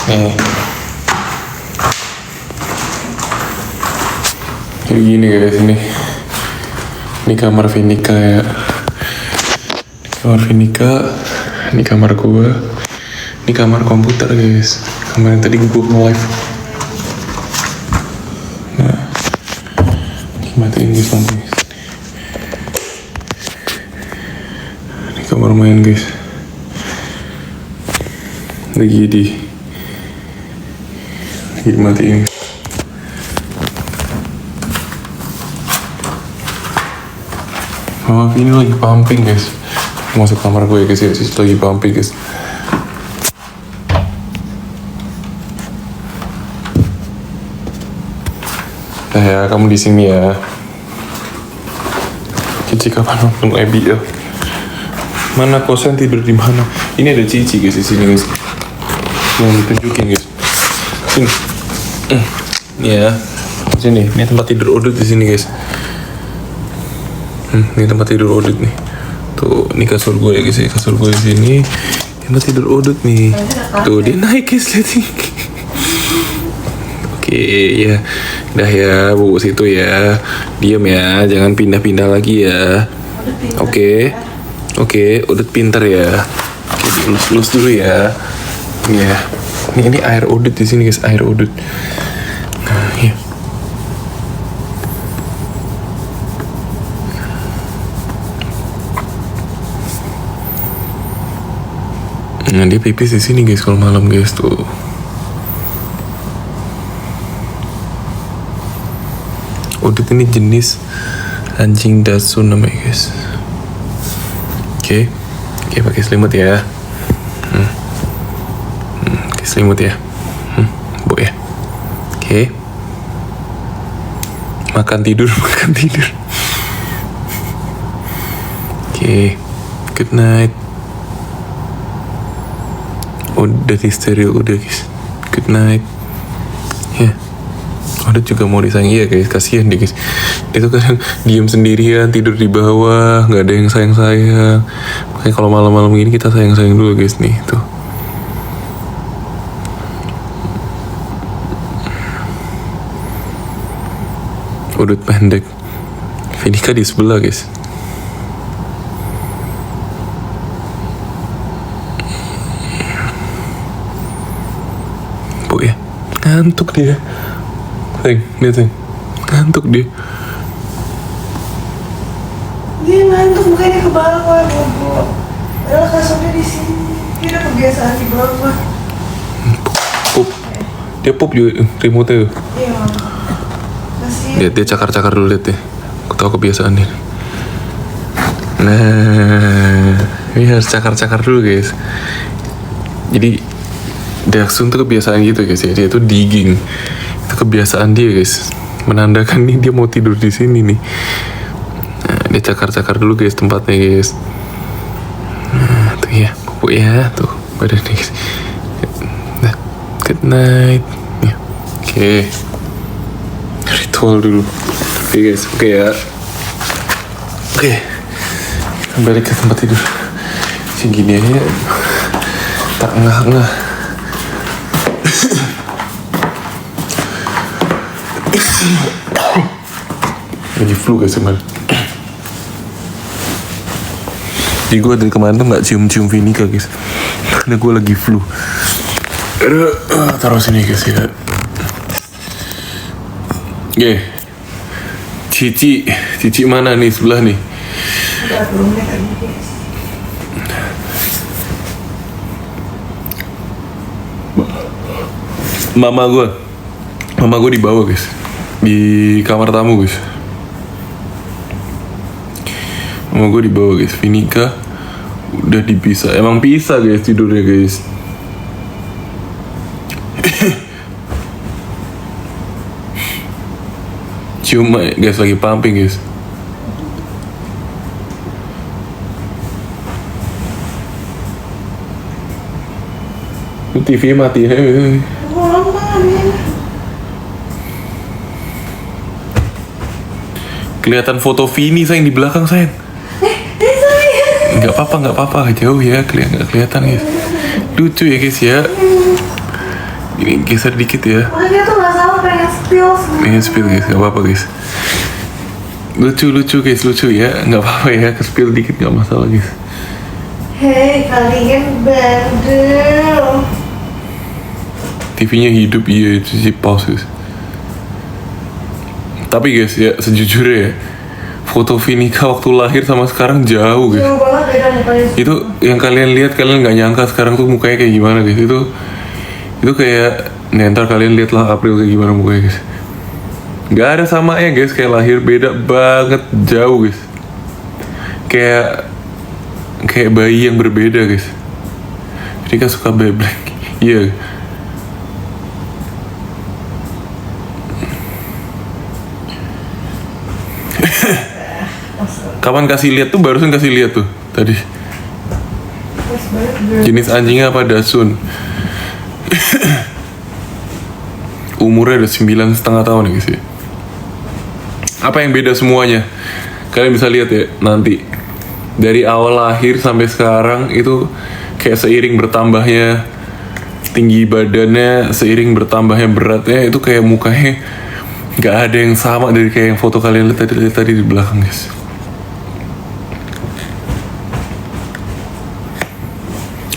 Nih. Kayak gini guys, ini kamar Vinika ya. Kamar Vinika, ini kamar gua, ini kamar komputer guys. Kamar yang tadi gua nge-live. Nah, matiin guys lampu. Ini kamar main guys. Lagi matiin. Oh, ini lagi pumping guys. Masuk kamar gue ya guys, ya. Lagi pumping guys. Nah ya, kamu di sini ya. Cici kapan nonton EBL? Mana kosan tidur di mana? Ini ada Cici guys di sini guys. Mau ditunjukin guys. Sini. Ya. Sini, ini tempat tidur Udut di sini guys. Ini tempat tidur Udut nih. Tuh, ini kasur gue ya guys. Kasur gue di sini. Tempat tidur Udut nih. Tuh, dia naik guys, lihat nih. Oke, ya. Udah ya, bu situ ya. Diam ya, jangan pindah-pindah lagi ya. Oke, Udut pintar ya. Oke, lulus dulu ya. Ya. Ini air Udut di sini guys, air Udut. Nah, ya. Nah, dia pipis di sini guys kalau malam guys tuh. Udut ini jenis anjing Dachshund namanya guys. Oke, pakai selimut ya. Pakai selimut ya. Bu ya. Oke. Makan tidur. Oke. Good night. Udah di steril udah guys. Good night. Ya. Udah juga mau disayang iya guys, kasihan deh guys. Itu kadang diem sendirian tidur di bawah, nggak ada yang sayang. Makanya kalau malam-malam gini kita sayang dulu guys nih tuh. Udut pendek. Vinika di sebelah guys. Bu ya, ngantuk dia. Lihat ngantuk dia. Dia ngantuk bukannya ke bawah, Bu. Padahal kasurnya di sini. Dia udah kebiasaan di bawah. Pup. Dia pup juga remote-nya. Iya. Masih. Dia cakar-cakar dulu lihat deh. Aku tahu kebiasaan dia. Nah, ini harus cakar-cakar dulu guys. Jadi Dachshund tuh kebiasaan gitu guys ya. Dia tuh digging. Itu kebiasaan dia guys. Menandakan nih dia mau tidur di sini nih. Nah, dia cakar-cakar dulu guys tempatnya guys. Nah, tuh ya, pupuk ya, tuh badannya guys. Nah, good night. Ya. Oke. Ritual dulu. Oke guys, oke ya. Oke. Balik ke tempat tidur. Segini aja. Tak ngah-ngah. Lagi flu guys kemarin. Jadi gue dari kemarin tuh gak cium-cium Vinika guys. Karena gue lagi flu. Taruh sini guys ya. Oke. Cici mana nih sebelah nih? Udah belum deh tadi guys. Mama gue di bawah guys. Di kamar tamu guys. Mama gue di bawah guys. Vinika udah dipisah. Emang pisah guys tidurnya guys. Cuma guys lagi pumping guys. TV mati. Kelihatan foto Vini sayang di belakang sayang. Nggak apa-apa jauh ya, nggak kelihatan guys. Lucu ya guys ya. Ini geser dikit ya. Makanya tuh gak salah pengen spill semua. Pengen spill guys, gak apa-apa guys. Lucu guys, lucu ya. Gak apa-apa ya, ke spill dikit gak masalah guys. Hei kalian bandel. TV-nya hidup, iya itu sih pause guys. Tapi guys ya, sejujurnya ya, foto Vinika waktu lahir sama sekarang jauh guys. Jauh banget beda mukanya. Itu yang kalian lihat, kalian nggak nyangka sekarang tuh mukanya kayak gimana guys. Itu kayak nih, ntar kalian lihat lah April kayak gimana mukanya guys. Nggak ada samanya guys, kayak lahir beda banget, jauh guys. Kayak bayi yang berbeda guys. Vinika suka Beyblade. Iya. Kapan kasih lihat tuh? Barusan kasih lihat tuh tadi. Pas banget girl. Jenis anjingnya apa? Dachshund. Umurnya udah 9,5 tahun ya guys ya. Apa yang beda semuanya? Kalian bisa lihat ya nanti. Dari awal lahir sampai sekarang itu kayak seiring bertambahnya tinggi badannya, seiring bertambahnya beratnya, itu kayak mukanya nggak ada yang sama dari kayak yang foto kalian lihat tadi di belakang guys.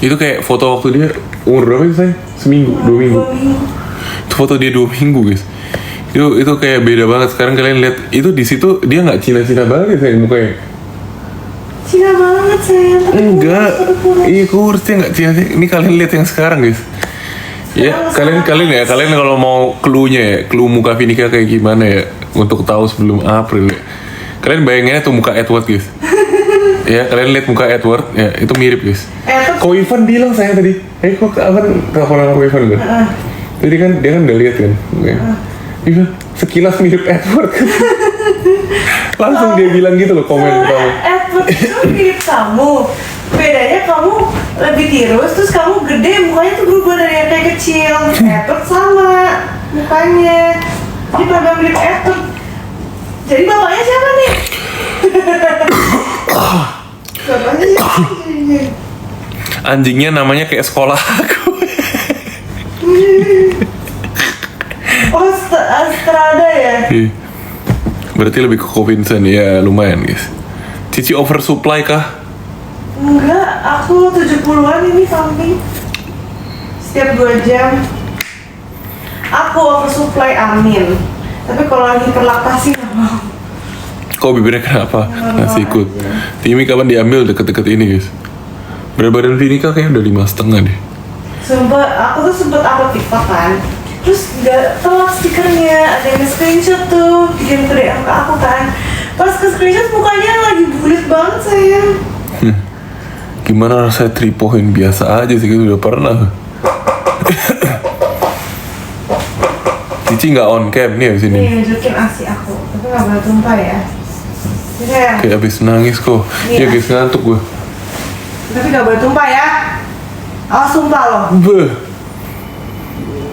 Itu kayak foto waktu dia umur berapa sih saya? Seminggu, 2 minggu. 2 minggu. Itu foto dia 2 minggu guys. Itu kayak beda banget. Sekarang kalian lihat itu di situ dia nggak Cina banget saya mukanya. Cina banget sayang. Tapi Enggak, kurus. iya kurus dia nggak Cina. Ini kalian lihat yang sekarang guys. Ya kalian kalau mau clue-nya ya, clue muka Vinika kayak gimana ya untuk tahu sebelum April ya. Kalian bayanginnya tuh muka Edward guys. Ya kalian lihat muka Edward ya itu mirip guys. Ko Ivan bilang saya tadi, kok Ivan teleponan sama Ivan kan? Tadi kan dia kan udah lihat kan, Ivan sekilas mirip Edward kan? Langsung dia bilang gitu loh komen pertama. Edward itu mirip kamu. Bedanya kamu lebih tirus, terus kamu gede, mukanya tuh berubah dari yang kayak kecil. Edward sama mukanya. Jadi pada mirip Edward. Jadi bapaknya siapa nih? Bapaknya siapa? Anjingnya namanya kayak sekolah aku. Oh, Astrada ya? Iya. Berarti lebih ke Vincent ya, lumayan guys. Cici oversupply kah? Enggak, aku 70-an ini kambing. Setiap 2 jam. Aku oversupply amin. Tapi kalau lagi perlaktasi nggak mau. Kok bibirnya kenapa? Masih ikut. Timmy kapan diambil deket-deket ini guys? Berat badan Vinika kayaknya udah 5,5 deh. Aku tuh sempet upload TikTok kan. Terus gak telat stikernya, ada yang screenshot tuh, kirim ke DM ke aku kan. Pas ke screenshot mukanya lagi bulit banget sayang. Gimana rasanya 3 point? Biasa aja sih, gitu udah pernah. Cici nggak on cam nih abis ini. Nih nunjukin asi aku, tapi gak boleh tumpah ya. Jadi ya, Kayak abis nangis kok. Iya. Iya guys, ngantuk gue. tapi gak boleh tumpah ya. Awas tumpah loh. Beuh.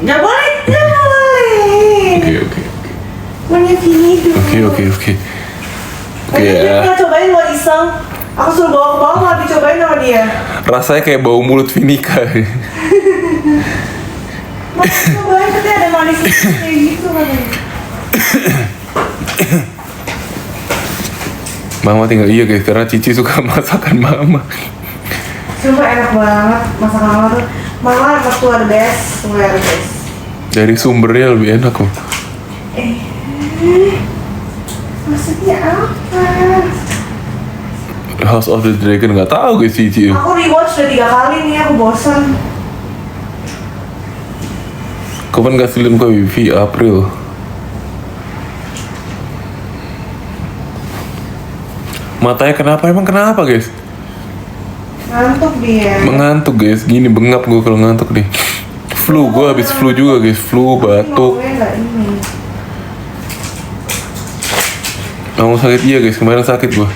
Gak boleh, gak boleh. Oke. Punya Vini dulu. Oke Tadi dia ya. pernah cobain lo iseng. Aku suruh bawa ke bawah malah dicobain sama dia. Rasanya kayak bau mulut Vinika. Mau cobain tapi ada manis kayak gitu katanya. Mama tinggal iya guys, karena Cici suka masakan Mama. Sumpah enak banget masakan mama tuh. Mama mertua the best, swear guys. Dari sumbernya lebih enak kok. Maksudnya apa? House of the Dragon nggak tahu guys Cici. Aku rewatch udah 3 kali nih, aku bosan. Kapan kasih link ke Wifi April? Matanya kenapa? Emang kenapa guys? Ngantuk dia. Mengantuk guys, gini bengap gue kalau ngantuk nih. Flu, gue habis flu juga guys, flu, batuk. Gue nggak ini. Mau sakit iya guys, kemarin sakit gue.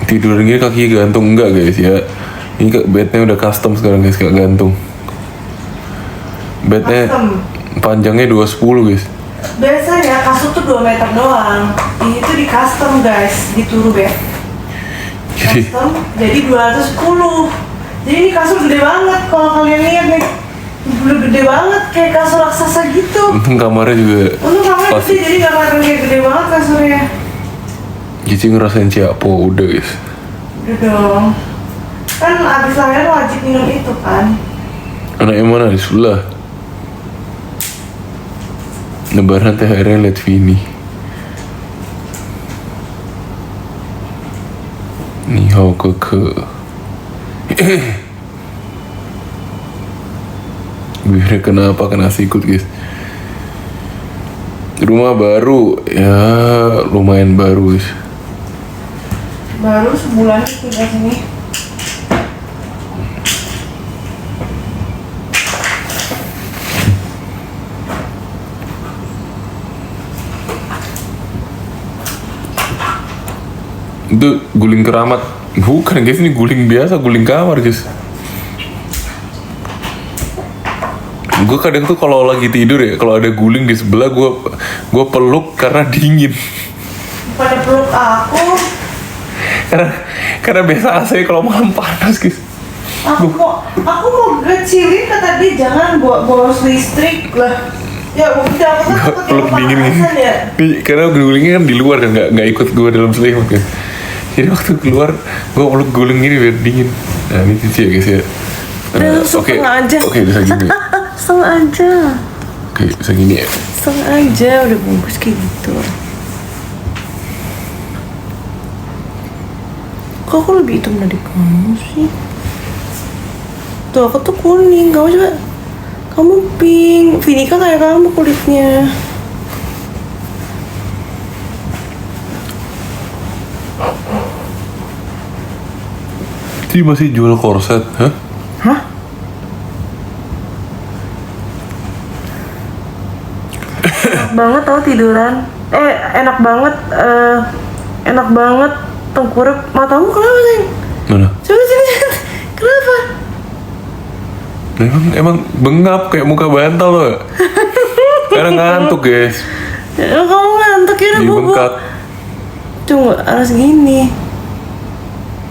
Tidur gini kakinya gantung enggak guys ya. Ini bednya udah custom sekarang guys, gak gantung. Bednya Custom. panjangnya 210 guys. Biasanya kasur tuh 2 meter doang. Ini tuh di custom guys, di turu bed. Ya custom jadi 210. Jadi ini kasur gede banget kalau kalian lihat nih. Udah gede banget kayak kasur raksasa gitu. Untung kamarnya juga Untung kamarnya pas. gede jadi gak kelihatan kayak gede banget kasurnya. Cici ngerasain Ciapo udah guys. Udah dong. Kan abis lahiran wajib minum itu kan. Anaknya mana di sebelah? Lebaran THR-nya liat Vini. Ni hao ke. Bibirnya kenapa kena sikut guys. Rumah baru ya lumayan baru guys. Baru sebulan tinggal sini. Itu guling keramat. Bukan guys, ini guling biasa, guling kamar guys. Gue kadang tuh kalau lagi tidur ya, kalau ada guling di sebelah gue peluk karena dingin. Pada peluk aku. karena biasa AC kalau malam panas guys. Aku mau kecilin kata dia jangan boros listrik lah. Ya udah aku kan takut Peluk dingin gitu. ya. Karena gulingnya kan di luar kan, nggak ikut gue dalam selimut kan. Jadi waktu keluar gue peluk guling ini biar dingin. Nah ini Cici ya guys ya. Oke, oke bisa gini. Setengah aja. Oke bisa gini ya. Setengah aja udah bungkus kayak gitu. Kok aku lebih hitam dari kamu sih? Tuh aku tuh kuning, kamu coba. Kamu pink, Vinika kayak kamu kulitnya. Cici masih jual korset, hah? Hah? Enak banget tau tiduran. Enak banget tengkurap. Matamu kenapa sih? Mana? Coba sini. Kenapa? Emang bengap kayak muka bantal loh. Karena ngantuk guys. Kamu ngantuk ya udah Jadi bobo. bengkak. Tunggu, harus gini.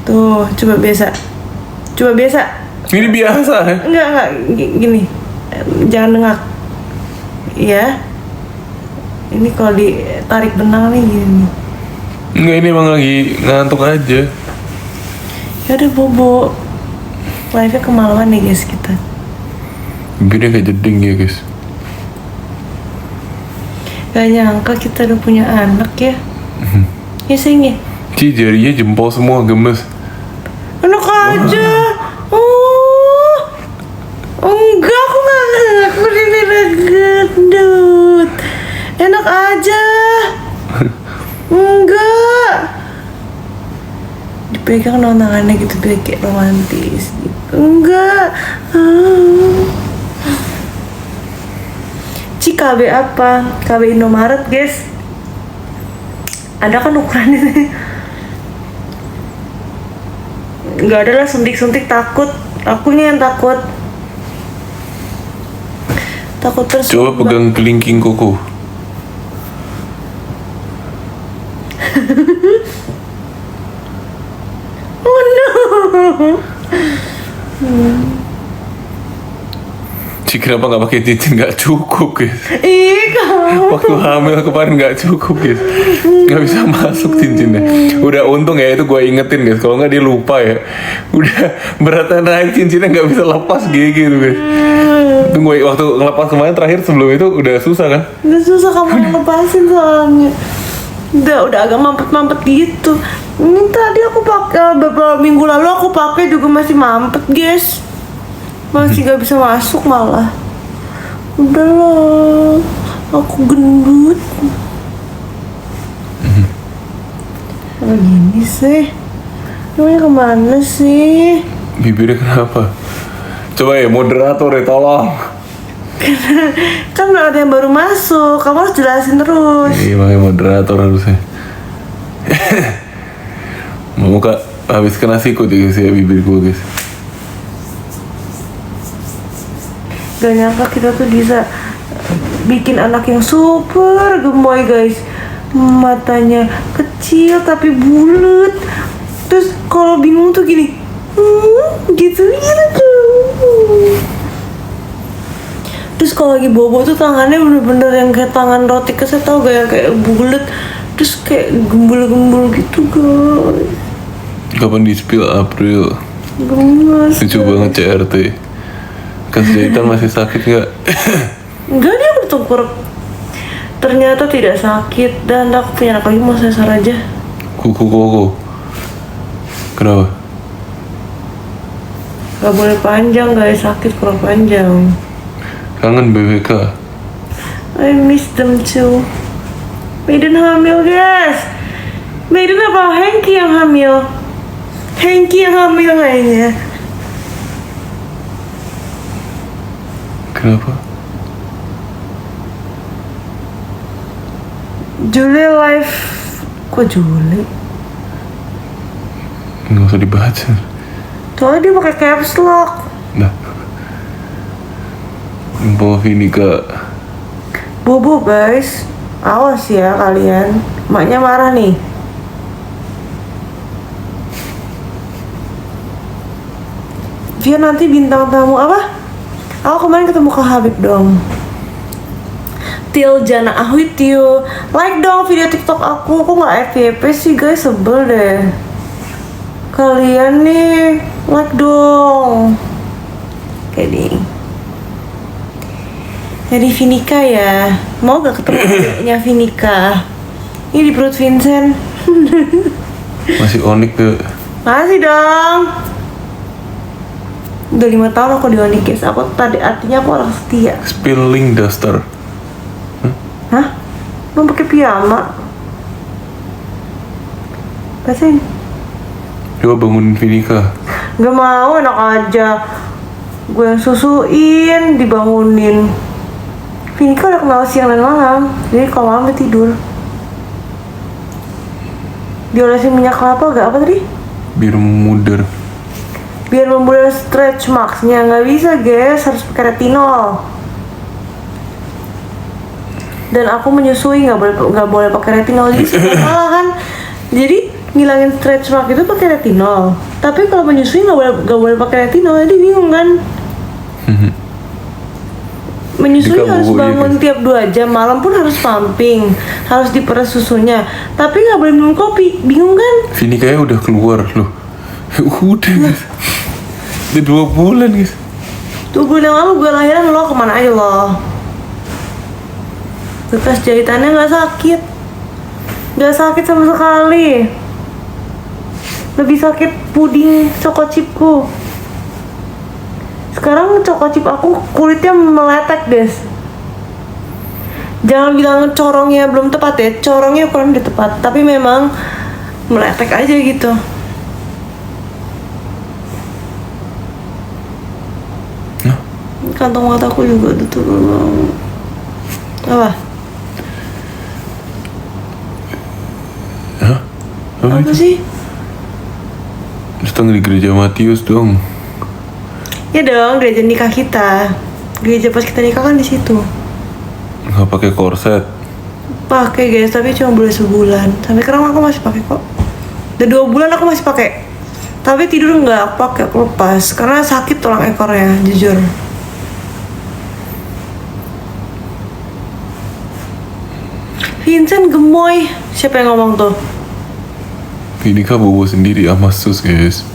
Tuh, coba biasa. Coba biasa. Ini biasa ya? Enggak, gini. Jangan dengak. Iya. Ini kalau ditarik benang nih gini. Enggak, ini emang lagi ngantuk aja. Ya udah bobo. Live-nya kemaluan nih guys kita. Bibirnya kayak jeding ya guys. Gak nyangka kita udah punya anak ya. Ya sayang ya. Ci jarinya jempol semua gemes. Enak aja. Oh. Enggak, aku gak ngaku ini gendut. Enak aja. Enggak. Dipegang dong tangannya gitu biar kayak romantis gitu. Enggak. Ci KB apa? KB Indomaret guys. Ada kan ukurannya. Enggak ada lah suntik-suntik takut. Akunya yang takut. Takut terus. Coba pegang kelingking koko. Oh no. Ci kenapa nggak pakai cincin? Nggak cukup guys. Ih kamu. Waktu hamil kemarin nggak cukup guys. Nggak bisa masuk cincinnya. Udah untung ya itu gue ingetin guys. Kalau nggak dia lupa ya. Udah beratan naik cincinnya nggak bisa lepas gigi tuh guys. Tunggu waktu ngelepas kemarin terakhir sebelum itu udah susah kan? Udah susah kamu yang lepasin soalnya. Udah agak mampet-mampet gitu. Ini tadi aku pakai beberapa minggu lalu aku pakai juga masih mampet guys. Masih gak bisa masuk malah. Udahlah, aku gendut. Kalau gini sih, namanya kemana sih? Bibirnya kenapa? Coba ya moderator ya tolong. Kan ada yang baru masuk, kamu harus jelasin terus. Iya makanya moderator harusnya. Mau kak habis kena sikut ya guys ya bibir gue guys. Gak nyangka kita tuh bisa bikin anak yang super gemoy guys. Matanya kecil tapi bulat. Terus kalau bingung tuh gini, gitu tuh. Terus kalau lagi bobo tuh tangannya bener-bener yang kayak tangan roti keset, tau gak, yang kayak bulet. Terus kayak gembul-gembul gitu guys. Kapan di spill April? Gemes. Lucu banget CRT. Kas jahitan masih sakit gak? Enggak, dia bertengkurap. Ternyata tidak sakit dan aku punya anak lagi, mau sesar aja. Kuku koko. Kenapa? Gak boleh panjang guys, sakit kalau panjang. Kangen BWK. I miss them too. Maiden hamil guys. Maiden apa Hengki yang hamil? Hengki yang hamil kayaknya. Kenapa? Julie live. Kok Julie? Nggak usah dibaca. Soalnya dia pakai caps lock. Nah. Bawa Vinika. Bobo guys. Awas ya kalian. Maknya marah nih. Dia nanti bintang tamu apa? Aku kemarin ketemu Kak Habib dong. Tiljana with you. Like dong video TikTok aku. Kok nggak FYP sih guys, sebel deh. Kalian nih like dong. Kayak nih. Jadi Vinika ya. Mau gak ketemu adiknya Vinika? Ini di perut Vincent. Masih onik ke? Masih dong. Udah 5 tahun aku di Onik guys. Aku tadi artinya aku orang setia. Spilling duster. Hah? Mau pakai piyama? Bacain. Coba bangunin Vinika. Gak mau, enak aja. Gue yang susuin, dibangunin. Vinika udah kenal siang dan malam. Jadi kalau malam dia tidur. Diolesin minyak kelapa gak apa tadi? Biar memudar. Biar memudar stretch marks-nya. Nggak bisa guys, harus pakai retinol. Dan aku menyusui nggak boleh pakai retinol, jadi salah kan. Jadi ngilangin stretch mark itu pakai retinol. Tapi kalau menyusui nggak boleh pakai retinol, jadi bingung kan. Menyusui Jadi harus kamu bangun tiap 2 jam, malam pun harus pumping, harus diperes susunya. Tapi nggak boleh minum kopi, bingung kan? Vinikanya udah keluar loh. Udah guys. Udah 2 bulan guys. 2 bulan yang lalu gue lahiran, lo kemana aja lo? Bekas jahitannya nggak sakit, nggak sakit sama sekali. Lebih sakit puding choco chipku. Sekarang choco chip aku kulitnya meletek guys. Jangan bilang corongnya belum tepat ya, corongnya kurang tepat, tapi memang meletek aja gitu. Hah? Kantong mataku juga udah turun. Apa? Hah? Apa sih? Datang di gereja Matius dong. Ya dong, gereja nikah kita. Gereja pas kita nikah kan di situ. Nggak pakai korset. Pakai guys, tapi cuma boleh sebulan. Sampai sekarang aku masih pakai kok. Udah 2 bulan aku masih pakai. Tapi tidur nggak aku pakai, aku lepas karena sakit tulang ekornya, jujur. Vincent gemoy. Siapa yang ngomong tuh? Vinika bobo sendiri sama sus guys.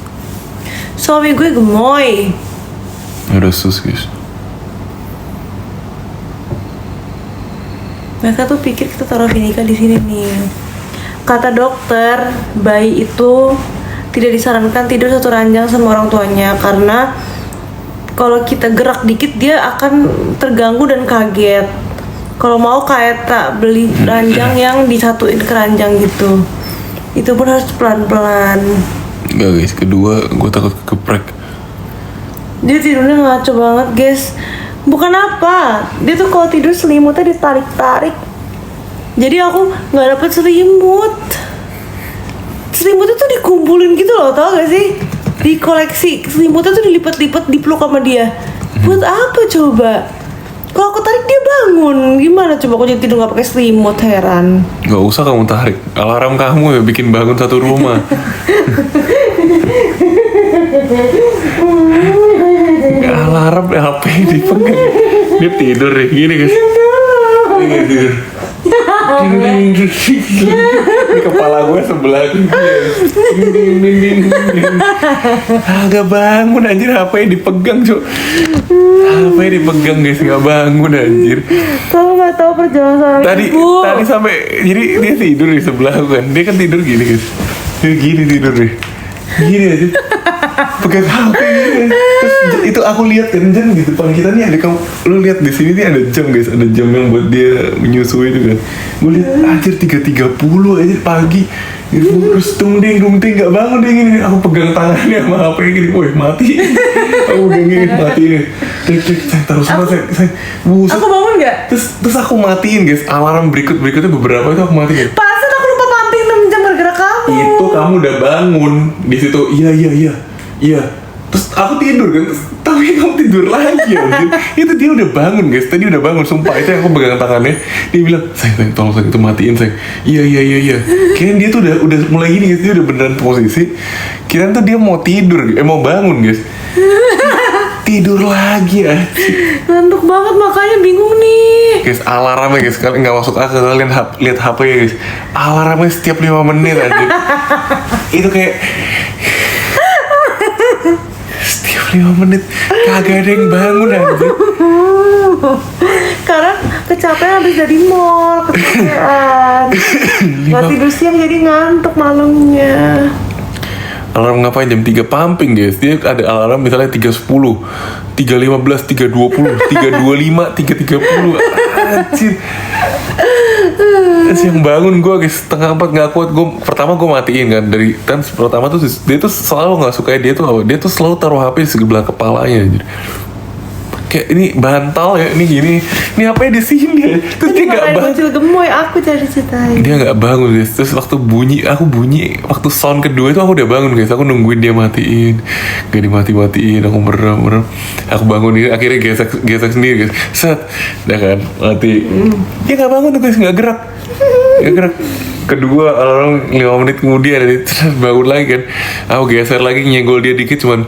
Suami gue gemoy. Ada sus guys. Mereka tuh pikir kita taruh Vinika di sini nih. Kata dokter, bayi itu tidak disarankan tidur satu ranjang sama orang tuanya karena kalau kita gerak dikit dia akan terganggu dan kaget. Kalau mau kayak tak beli ranjang yang disatuin ke ranjang gitu. Itu pun harus pelan-pelan. Enggak guys, kedua gue takut keprek. Dia tidurnya ngaco banget guys. Bukan apa, dia tuh kalau tidur selimutnya ditarik-tarik. Jadi aku nggak dapet selimut. Selimutnya tuh dikumpulin gitu loh, tau gak sih? Di koleksi selimutnya tuh dilipat-lipat, dipeluk sama dia. Buat apa coba? Kalau aku tarik dia bangun. Gimana coba aku jadi tidur nggak pakai selimut, heran. Gak usah kamu tarik. Alarm kamu ya bikin bangun satu rumah. Alarm HP dipegang. Dia tidur deh gini guys. Ini tidur. Ini kepala gue sebelah agak bangun anjir, HP dipegang cok. HP dipegang guys, gak bangun anjir. Kamu nggak tahu perjalanan Tadi sampai jadi dia tidur di sebelah aku kan. Dia kan tidur gini guys. Dia gini tidur deh. Gini aja. Pegang HP gini. Terus itu aku lihat kan jam di depan kita nih ada kamu. Lu lihat di sini nih ada jam guys, ada jam yang buat dia menyusui itu kan. Gue lihat anjir 3.30 aja pagi. Terus dung ding nggak bangun deh gini. Aku pegang tangannya sama HP gini. Woi mati. Aku pegang gini mati nih. Cek terus sama saya. Buset. Aku bangun nggak? Terus aku matiin guys. Alarm berikutnya beberapa itu aku matiin. Pasan aku lupa pumping 6 jam gara-gara kamu. Itu kamu udah bangun di situ. Iya. Terus aku tidur kan, tapi kamu tidur lagi anjir. Itu dia udah bangun guys, tadi udah bangun sumpah. Itu yang aku pegang tangannya. Dia bilang, sayang tolong sayang itu matiin sayang. Iya. Kirain dia tuh udah mulai gini guys, dia udah beneran posisi. Kirain tuh dia mau tidur, mau bangun guys. Tidur lagi anjir. Ngantuk banget makanya bingung nih. Guys, alarmnya guys, kalian nggak masuk akal, kalian lihat HP ya guys. Alarmnya setiap 5 menit anjir. Itu kayak setiap 5 menit kagak ada yang bangun anjir. Karena kecapean habis dari mall, kecapean. Nggak tidur siang jadi ngantuk malamnya. Alarm ngapain jam 3 pumping guys. Dia ada alarm misalnya 3.10, 3.15, 3.20, 3.25, 3.30. Anjir. Terus yang bangun gue guys setengah 4 nggak kuat. Pertama gue matiin kan dari kan pertama tuh dia tuh selalu nggak suka dia tuh selalu taruh HP di sebelah kepalanya anjir. Kayak ini bantal ya, ini HP di sini ya. Terus dia nggak bangun. Kecil gemoy aku cari ceritain. Dia nggak bangun guys. Terus waktu aku bunyi, waktu sound kedua itu aku udah bangun guys. Aku nungguin dia matiin, gak dimati-matiin. Aku merem. Aku bangun ini, akhirnya gesek sendiri guys. Set, dah kan mati. Dia nggak bangun tuh guys, nggak gerak. Kedua alarm 5 menit kemudian terus bangun lagi kan. Aku geser lagi nyenggol dia dikit cuman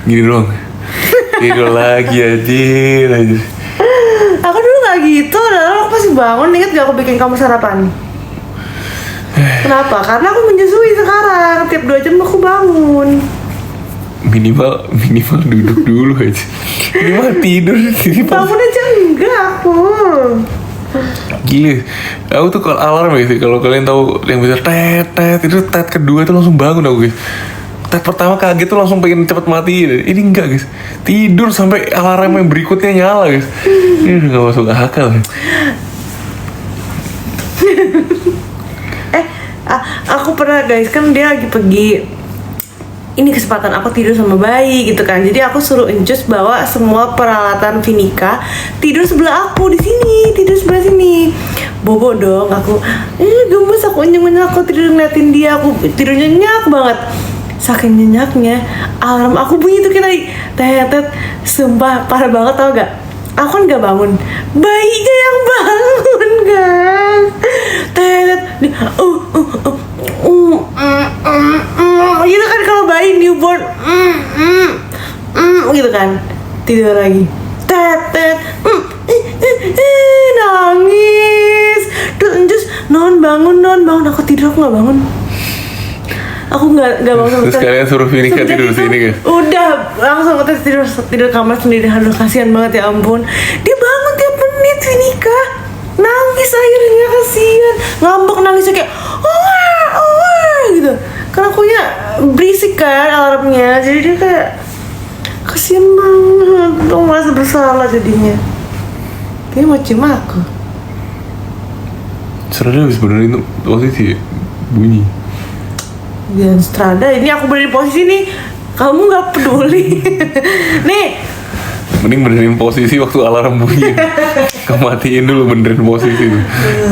gini doang. Tidur lagi aja. Aku dulu nggak gitu, aku pasti bangun. Ingat gak aku bikin kamu sarapan? Kenapa? Karena aku menyusui sekarang. Tiap 2 jam aku bangun. Minimal duduk dulu aja. Minimal tidur. Bangun aja enggak aku. Gila. Aku tuh kalau alarm ya sih, kalau kalian tahu yang bisa tet itu tet kedua tuh langsung bangun aku guys. Tet pertama kaget tuh langsung pengen cepet mati. Ini enggak guys. Tidur sampai alarm yang berikutnya nyala guys. Ini udah gak masuk akal. Aku pernah guys, kan dia lagi pergi. Ini kesempatan aku tidur sama bayi gitu kan. Jadi aku suruh Encus bawa semua peralatan Vinika, tidur sebelah aku di sini, tidur sebelah sini. Bobo dong aku. Gemes aku nyenyak, aku tidur ngeliatin dia, aku tidur nyenyak banget. Saking nyenyaknya, alarm aku bunyi tuh kayak tadi, tet, sumpah parah banget tau gak? Aku kan gak bangun, bayinya yang bangun kan, tet, gitu kan kalau bayi newborn, gitu kan, tidur lagi, tet, nangis, terus non bangun, aku tidur aku nggak bangun. Aku nggak bangun. Terus kalian suruh Vinika tidur sini guys. Udah langsung kita tidur kamar sendiri. Aduh kasihan banget ya ampun. Dia bangun tiap menit Vinika. Nangis akhirnya kasihan. Ngambek nangisnya kayak gitu. Karena akunya berisik kan alarmnya. Jadi dia kayak kasihan banget. Tuh merasa bersalah jadinya. Dia mau cium aku. Sebenarnya habis benerin tuh posisi bunyi. Dan Strada, ini aku berdiri di posisi nih, kamu nggak peduli. Nih, Mending benerin posisi waktu alarm bunyi. Kematiin dulu, benerin posisi.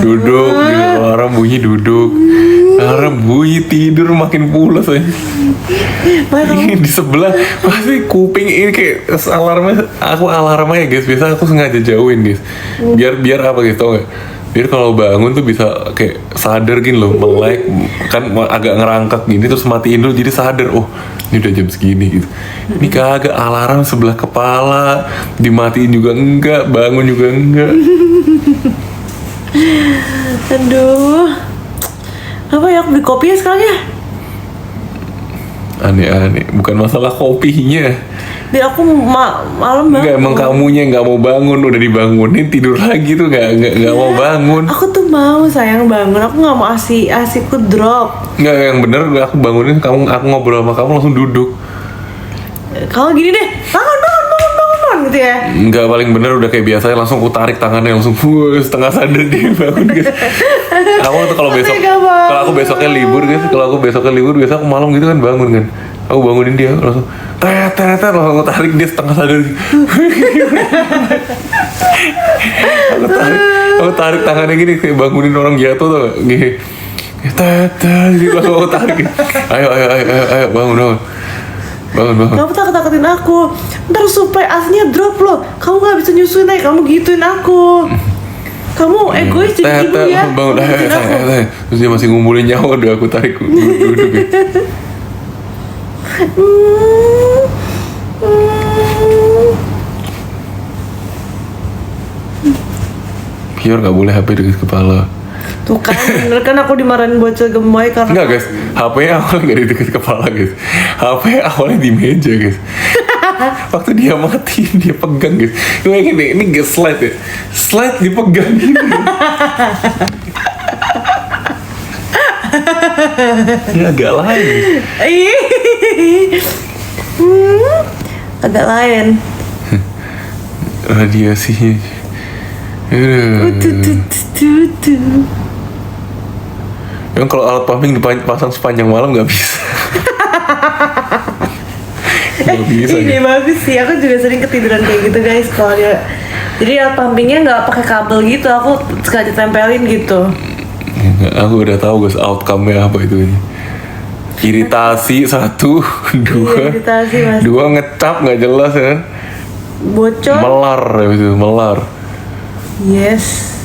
Duduk, gitu. Alarm bunyi duduk. Alarm bunyi tidur makin pulas aja. Ini di sebelah pasti kuping ini kayak alarmnya. Aku alarmnya guys, biasa aku sengaja jauhin guys. Biar apa guys, tau gak? Biar kalau bangun tuh bisa kayak sadar gini loh, melek kan agak ngerangkak gini terus matiin dulu jadi sadar, oh ini udah jam segini gitu. Ini kagak, alarm sebelah kepala, dimatiin juga enggak, bangun juga enggak. Aduh, apa ya, aku beli kopi ya sekarang ya? Aneh-aneh, bukan masalah kopinya. Biar aku malam banget. Enggak, emang kamunya nggak mau bangun, udah dibangunin tidur lagi tuh nggak mau bangun. Aku tuh mau sayang bangun, aku nggak mau asiku drop. Nggak, yang bener aku bangunin kamu, aku ngobrol sama kamu langsung duduk. Kalau gini deh, bangun gitu ya. Nggak, paling bener udah kayak biasanya langsung aku tarik tangannya langsung setengah sadar dia bangun gitu. Aku tuh kalau aku besoknya libur guys, biasa aku malam gitu kan bangun kan. Aku bangunin dia langsung langsung aku tarik dia setengah sadar. aku tarik tangannya gini kayak bangunin orang jatuh tuh gini. Gitu langsung aku tarik. Ayo bangun. Kamu takut-takutin aku. Ntar supaya aslinya drop loh. Kamu gak bisa nyusuin aja, kamu gituin aku. Kamu egois jadi ibu ya. Bangun, terus dia masih ngumpulin nyawa, udah aku tarik duduk ya. Pior gak boleh HP deket kepala. Tuh kan, bener kan aku dimarahin bocil gemoy karena... Enggak guys, HP-nya awalnya gak di deket kepala guys. HP awalnya di meja guys. Waktu dia mati, dia pegang guys. Ini guys, slide ya. Slide dipegang gitu. Ini agak lain. Agak lain. Radiasi. Yang kalau alat pumping dipasang sepanjang malam nggak bisa. Nggak bisa. Ini bagus sih. Aku juga sering ketiduran kayak gitu guys. Kalau dia, jadi alat pumpingnya nggak pakai kabel gitu. Aku sengaja tempelin gitu. Aku udah tahu guys outcome-nya apa itu. Iritasi satu, dua, iritasi, dua ngecap nggak jelas ya kan. Bocor. Melar ya itu, melar. Yes.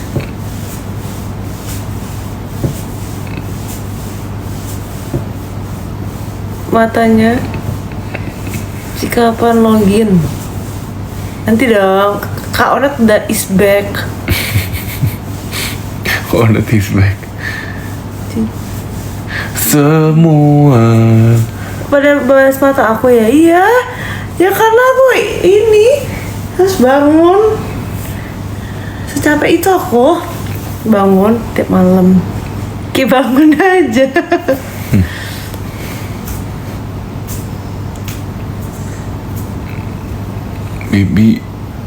Matanya si kapan login? Nanti dong, Kak Onet that is back. Onet is back. Semua Pada bahas mata aku ya, iya. Ya karena aku ini harus bangun. Secapek itu aku bangun tiap malam. Kayak bangun aja.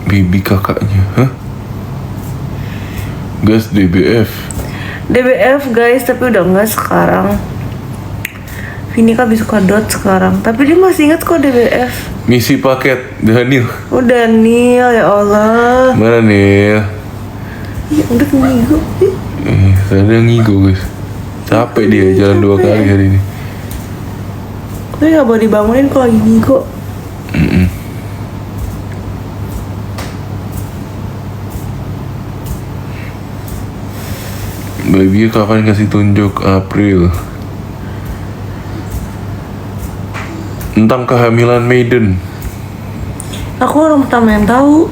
Bibi kakaknya, hah? Gas DBF guys, tapi udah enggak sekarang. Vinika bisa kodot sekarang, tapi dia masih ingat kok DBF. Misi paket Daniel. Udah Nil, ya Allah. Mana Nil? Iya, udah ngigo. Saya ngigo guys. Capek dia jalan 2 kali hari ini. Tapi gak boleh dibangunin kalau lagi ngigo. Baby kapan kasih tunjuk? April. Tentang kehamilan Maiden. Aku orang pertama yang tahu.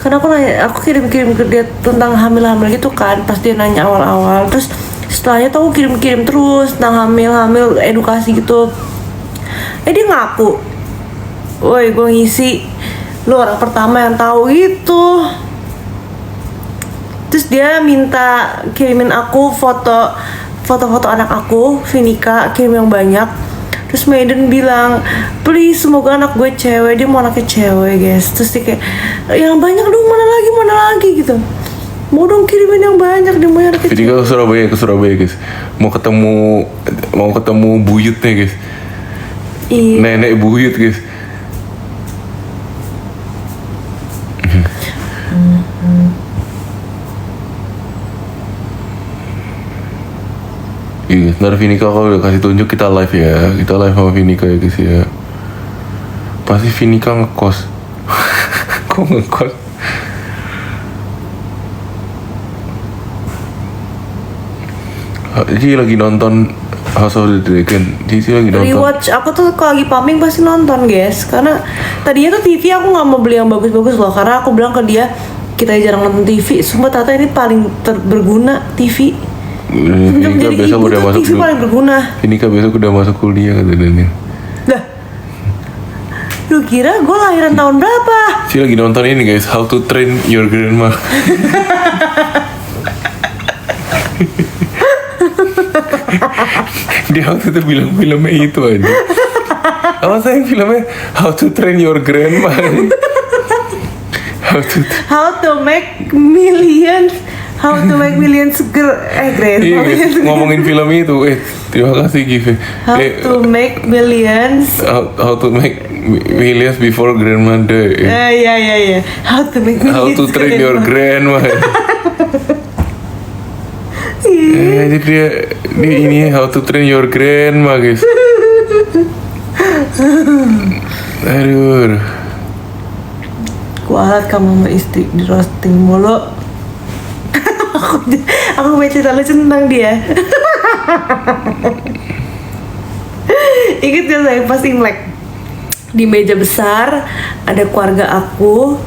Karena aku kirim-kirim ke dia tentang hamil-hamil gitu kan, pas dia nanya awal-awal. Terus setelahnya tuh aku kirim-kirim terus tentang hamil-hamil, edukasi gitu. Dia ngaku, woi gue ngisi, lu orang pertama yang tahu gitu. Terus dia minta kirimin aku foto-foto anak aku, Vinika, kirim yang banyak. Terus Maiden bilang, please semoga anak gue cewek, dia mau anaknya cewek guys. Terus dia kayak, yang banyak dong, mana lagi gitu. Mau dong kirimin yang banyak, dia mau anaknya cewek. Jadi ke Surabaya guys, mau ketemu buyutnya guys. Iya. Nenek buyut guys. Iya, ntar Vinika kalau udah kasih tunjuk kita live ya. Kita live sama Vinika ya guys ya. Pasti Vinika ngekos. Kok ngekos? Cici lagi nonton House of the Dragon. Cici lagi nonton. Rewatch, aku tuh kalau lagi pumping pasti nonton guys. Karena tadinya tuh TV aku nggak mau beli yang bagus-bagus loh. Karena aku bilang ke dia, kita jarang nonton TV. Sumpah ternyata ini paling berguna TV. Vinika Menjadi besok ibu udah tuh masuk TV paling berguna. Vinika besok udah masuk kuliah kata Daniel. Lah, lu kira gue lahiran tahun berapa? Cici lagi nonton ini guys, How to Train Your Grandma. Dia waktu itu bilang filmnya itu aja. Apa saya filmnya How to Train Your Grandma. How to make millions. How to make millions grandma. Iya, ngomongin film itu, terima kasih Givi. How to make millions. How to make millions before grandma die. Iya. How to make millions. How to train your grandma. Jadi dia ini How to Train Your Grandma guys. Aduh. Kualat kamu sama istri di roasting mulu. aku punya cerita lucu tentang dia. Ingat gak saya pas Imlek di meja besar ada keluarga aku,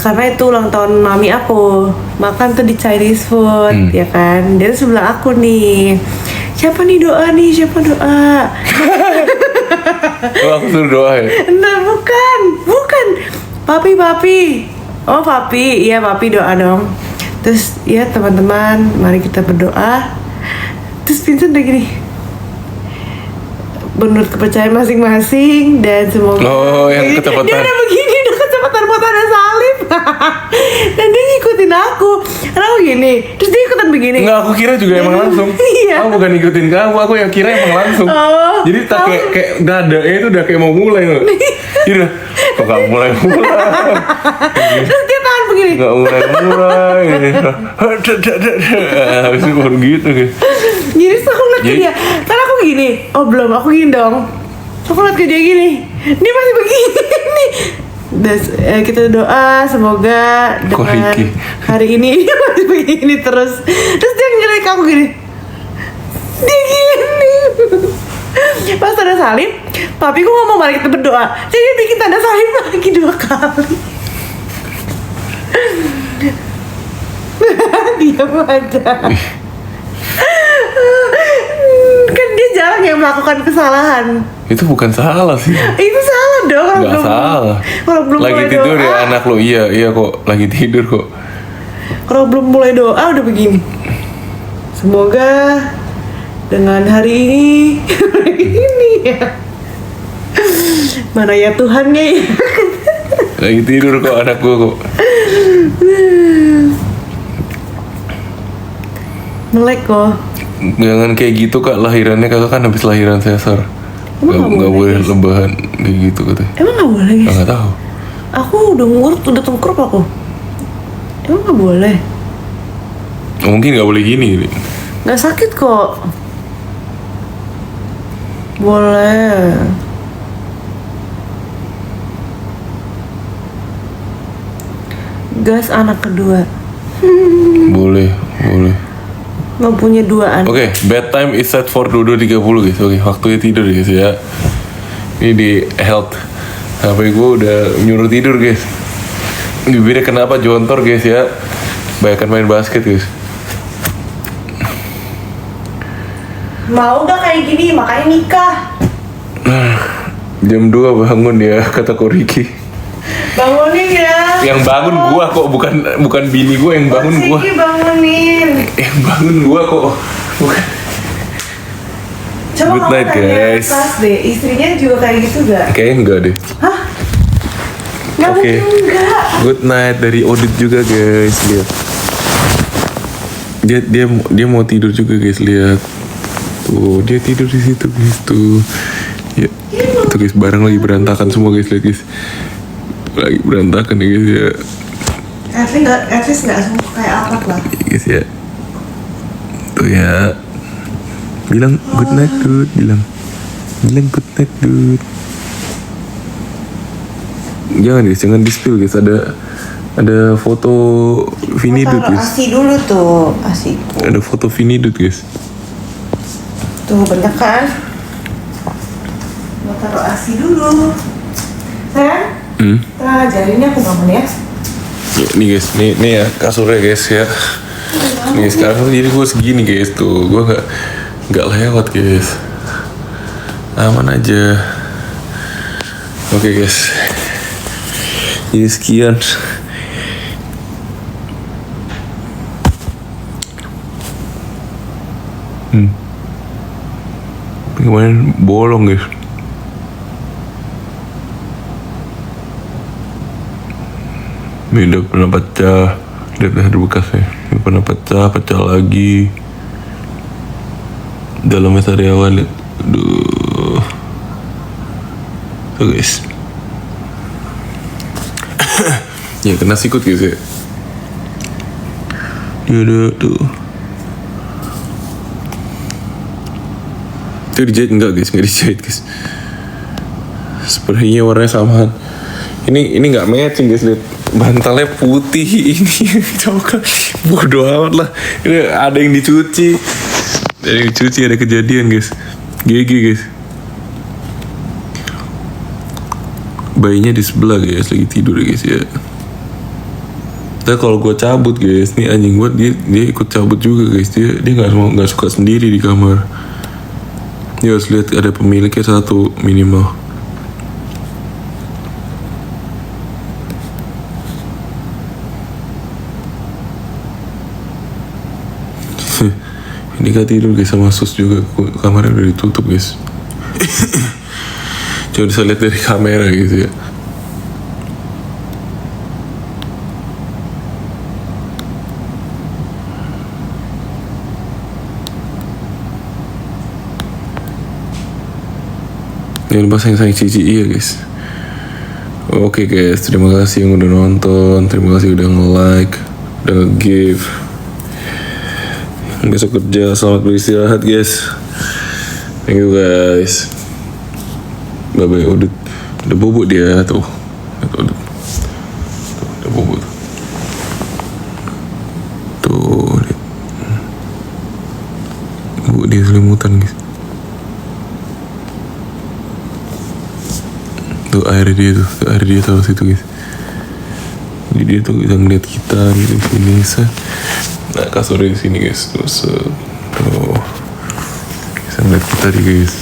karena itu ulang tahun mami aku, makan tuh di Chinese food ya kan. Dia tuh sebelah aku nih, siapa nih doa nih, siapa doa. Oh, aku suruh doa ya? Nah, bukan papi. Oh papi, iya papi doa dong. Terus ya teman-teman, mari kita berdoa. Terus Vincent udah gini, menurut kepercayaan masing-masing dan semoga. Oh, yang kecepatan. Dia udah begini, udah kecepatan buat ada salib. Dan dia ngikutin aku. Karena aku gini, terus dia ikutan begini. Enggak, aku kira juga emang langsung. Iya. Aku bukan ngikutin kamu, aku yang kira emang langsung. Oh, jadi tak kayak dada itu udah kayak mau mulai loh. Jadi udah, kok gak mulai. Terus dia tahan begini. Gak mulai. Habis itu baru gitu guys. Jadi aku ngeliat ke dia, karena aku gini, oh belum, aku gini dong. Aku ngeliat ke dia gini, dia masih begini. Dan kita doa semoga dengan hari ini dia masih begini terus. Terus dia ngeliat ke aku gini, dia gini. Pas tanda salib, papi gue ngomong mari kita berdoa. Jadi dia bikin tanda salib lagi 2 kali. Diam aja. Kan dia jarang yang melakukan kesalahan. Itu bukan salah sih. Itu salah dong. Gak salah. Kalau belum lagi mulai tidur doa, ya anak lo. Iya kok lagi tidur kok. Kalau belum mulai doa udah begini. Semoga dengan hari ini ya. Mana ya Tuhan ya. Lagi tidur kok anak gue kok. Melek kok. Jangan kayak gitu kak, lahirannya kakak kan habis lahiran sesar. Gak boleh lebahan kayak gitu katanya. Emang gak boleh guys? Gak tahu. Aku udah ngurut, udah tengkurap aku. Emang gak boleh? Mungkin gak boleh gini. Gak sakit kok. Boleh. Gas anak kedua. Boleh. Gak punya 2 anak. Oke, bedtime is set for 22.30 guys. Oke, waktunya tidur guys ya. Ini di health. HP gue udah nyuruh tidur guys. Bibirnya kenapa jontor guys ya. Banyakan main basket guys. Mau gak kayak gini, makanya nikah. Jam 2 bangun ya, kata Koriki. Bangunin ya. Yang bangun gua kok, bukan bini gua yang bangun gua. Siki bangunin. Yang bangun gua kok. Bukan. Coba Good kamu night, tanya guys. Pas deh, istrinya juga kayak gitu gak? Kayaknya enggak deh. Hah? Gak Oke. mungkin enggak. Good night dari Audit juga guys, lihat. Dia mau tidur juga guys, lihat. Tuh, dia tidur di situ guys tuh. Ya. Tuh guys, barang lagi berantakan semua guys, lihat guys. Lagi berantakan ya guys ya. At least gak semua kayak apa lah. Ya, guys ya. Tuh ya. Bilang good night dude. Bilang good night dude. Jangan di spill guys. Ada foto Vini dude Taruh guys. asi dulu tuh, asi. Ada foto Vini dude guys. Tuh banyak kan? Mau taruh asi dulu. Sayang, jarinya aku bangun ya. Nih guys, nih ya kasurnya guys ya. Nih sekarang jadi gue segini guys tuh, gue nggak lewat guys, aman aja. Oke guys, jadi sekian. Kemarin bolong guys. Ini udah pernah pecah, lihat bekasnya. Ini pernah pecah lagi. Dalamnya sariawan, lihat. Aduh. Tuh guys. Ya kena sikut guys ya. Dia ada tuh. Itu dijahit enggak guys, nggak dijahit guys. Spraynya warnanya samaan. Ini nggak matching guys, lihat. Bantalnya putih ini coklat, bodoh amat lah. Ini ada yang dicuci, ada kejadian guys. GG guys. Bayinya di sebelah guys, lagi tidur guys ya. Tapi kalau gue cabut guys, nih anjing buat dia ikut cabut juga guys. Dia nggak suka sendiri di kamar. Dia harus lihat ada pemiliknya satu minimal. Ini gak tidur guys, sama sus juga. Kamarnya udah ditutup guys. Coba bisa lihat dari kamera gitu ya. Jangan lupa sayang Cici ya guys. Oke guys, terima kasih yang udah nonton. Terima kasih udah nge-like, udah nge-give. Besok kerja, selamat beristirahat guys. Thank you guys. Bye bye. Udah bubuk dia tuh. Udah bubuk. Tuh. Bubuk dia selimutan guys. Tuh air dia taruh situ guys. Jadi dia tuh bisa ngeliat kita di sini. Nah kasurnya di sini guys, terus tuh bisa ngeliat kita di guys.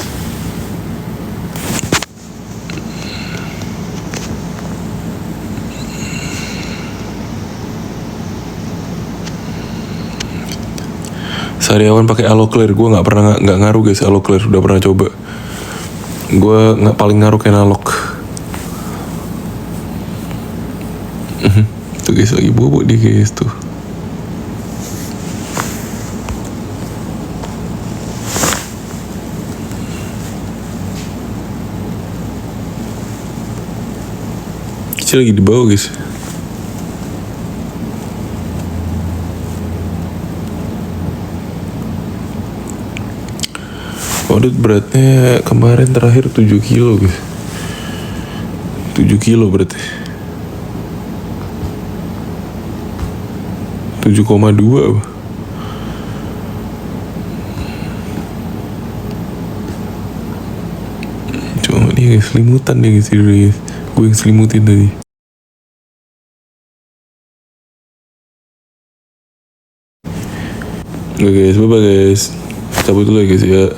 Sariawan pakai aloe clear, gue nggak ngaruh guys aloe clear, udah pernah coba. Gue nggak paling ngaruh kenalok. Tuh guys lagi bobok dia guys tuh. Kecil lagi di bawah guys. Odot beratnya kemarin terakhir 7 kilo guys. 7 kilo berarti 7,2 apa? Cuma dia guys, selimutan dia guys, gue yang selimutin tadi. Oke guys, bye bye guys. Cabut dulu ya guys ya.